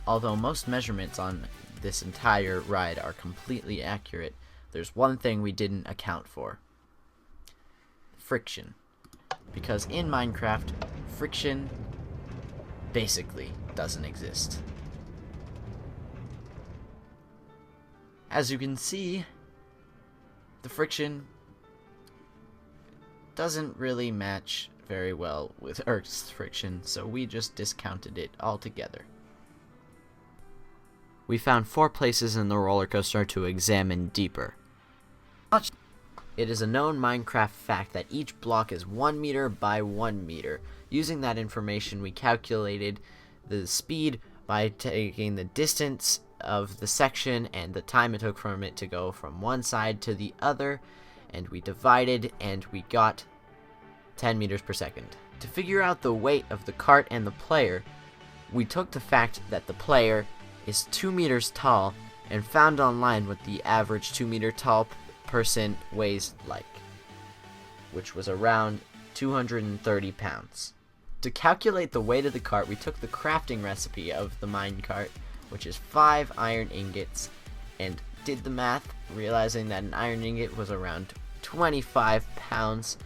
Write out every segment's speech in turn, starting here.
Although most measurements on this entire ride are completely accurate, there's one thing we didn't account for: friction. Because in Minecraft, friction basically doesn't exist. As you can see, the friction doesn't really match very well with Earth's friction, so we just discounted it altogether. We found 4 places in the roller coaster to examine deeper. It is a known Minecraft fact that each block is 1 meter by 1 meter. Using that information, we calculated the speed by taking the distance of the section and the time it took from it to go from one side to the other, and we divided and we got 10 meters per second. To figure out the weight of the cart and the player, we took the fact that the player is 2 meters tall and found online what the average 2 meter tall person weighs like, which was around 230 pounds. To calculate the weight of the cart, we took the crafting recipe of the minecart, which is 5 iron ingots, and did the math, realizing that an iron ingot was around 25 pounds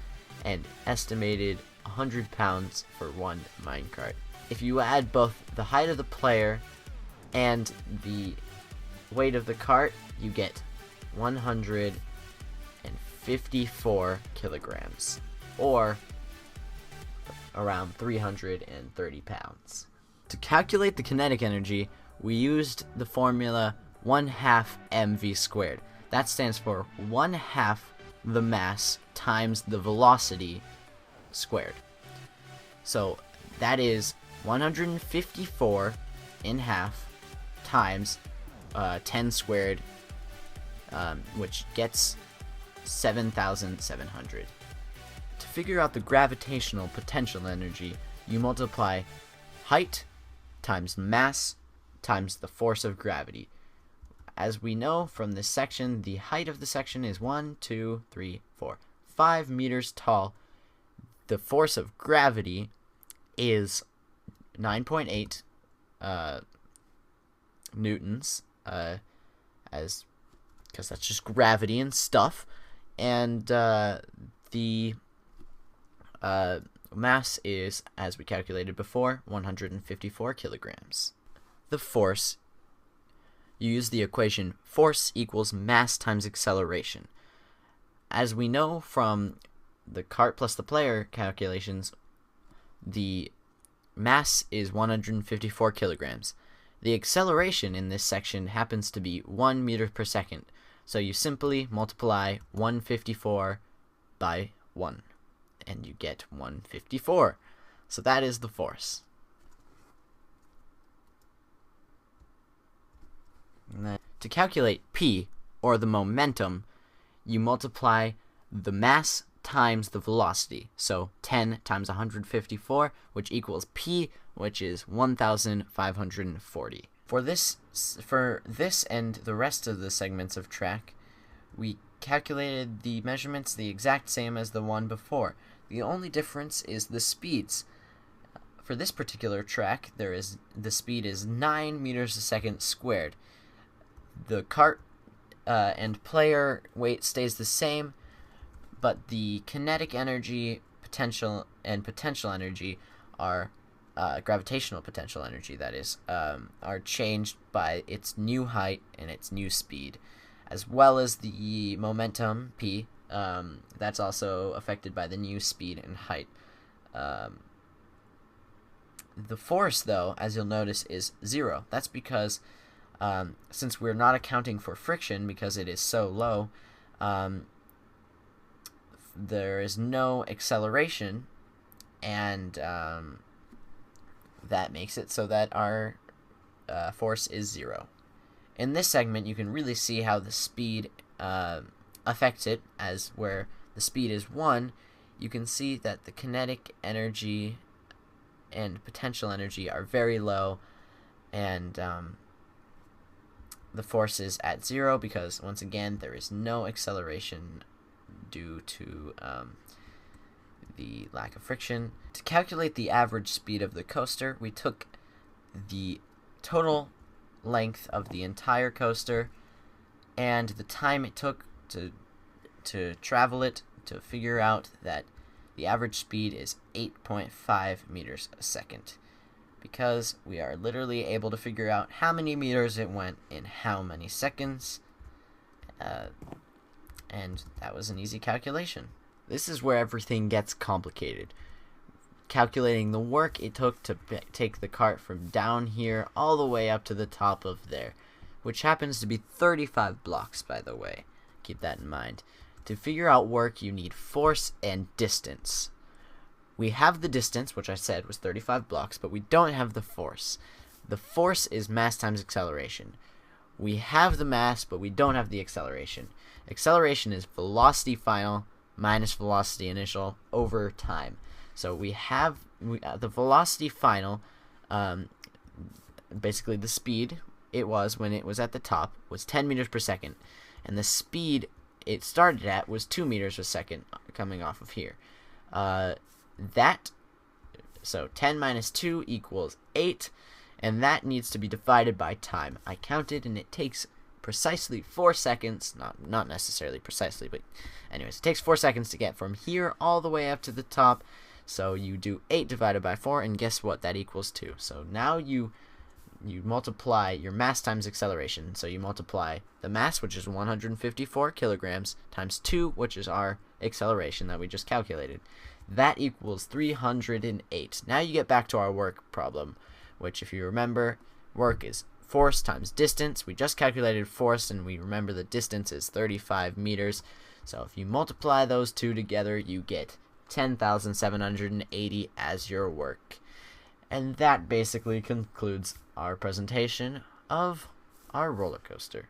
and estimated 100 pounds for one minecart. If you add both the height of the player and the weight of the cart, you get 154 kilograms, or around 330 pounds. To calculate the kinetic energy, we used the formula 1/2 mv squared. That stands for 1/2 the mass times the velocity squared. So that is 154 in half times 10 squared, which gets 7,700. To figure out the gravitational potential energy, you multiply height times mass times the force of gravity. As we know from this section, the height of the section is 5 meters tall. The force of gravity is 9.8 newtons, because that's just gravity and stuff, and the mass is, as we calculated before, 154 kilograms. The force, you use the equation force equals mass times acceleration. As we know from the cart plus the player calculations, the mass is 154 kilograms. The acceleration in this section happens to be 1 meter per second, so you simply multiply 154 by 1, and you get 154. So that is the force. To calculate P, or the momentum, you multiply the mass times the velocity. So 10 times 154, which equals P, which is 1,540. For this and the rest of the segments of track, we calculated the measurements the exact same as the one before. The only difference is the speeds. For this particular track, the speed is 9 meters a second squared. The cart and player weight stays the same, but the kinetic energy, potential energy are gravitational potential energy, that is, are changed by its new height and its new speed, as well as the momentum, P, that's also affected by the new speed and height. The force, though, as you'll notice, is 0. That's because since we're not accounting for friction because it is so low, there is no acceleration, and that makes it so that our force is 0. In this segment, you can really see how the speed affects it, as where the speed is 1, you can see that the kinetic energy and potential energy are very low, and the force is at 0 because, once again, there is no acceleration due to the lack of friction. To calculate the average speed of the coaster, we took the total length of the entire coaster and the time it took to travel it, to figure out that the average speed is 8.5 meters a second, because we are literally able to figure out how many meters it went in how many seconds, and that was an easy calculation. This is where everything gets complicated. Calculating the work it took to take the cart from down here all the way up to the top of there, which happens to be 35 blocks, by the way. Keep that in mind. To figure out work, you need force and distance. We have the distance, which I said was 35 blocks, but we don't have the force. The force is mass times acceleration. We have the mass, but we don't have the acceleration. Acceleration is velocity final minus velocity initial over time. So we have the velocity final, basically the speed it was when it was at the top was 10 meters per second, and the speed it started at was 2 meters per second coming off of here. So 10 minus 2 equals 8, and that needs to be divided by time. I counted, and it takes precisely 4 seconds, not necessarily precisely, but anyways, it takes 4 seconds to get from here all the way up to the top. So you do 8 divided by 4, and guess what? That equals 2. So now you multiply your mass times acceleration. So you multiply the mass, which is 154 kilograms, times 2, which is our acceleration that we just calculated. That equals 308. Now you get back to our work problem, which, if you remember, work is force times distance. We just calculated force, and we remember the distance is 35 meters. So if you multiply those two together, you get 10,780 as your work. And that basically concludes our presentation of our roller coaster.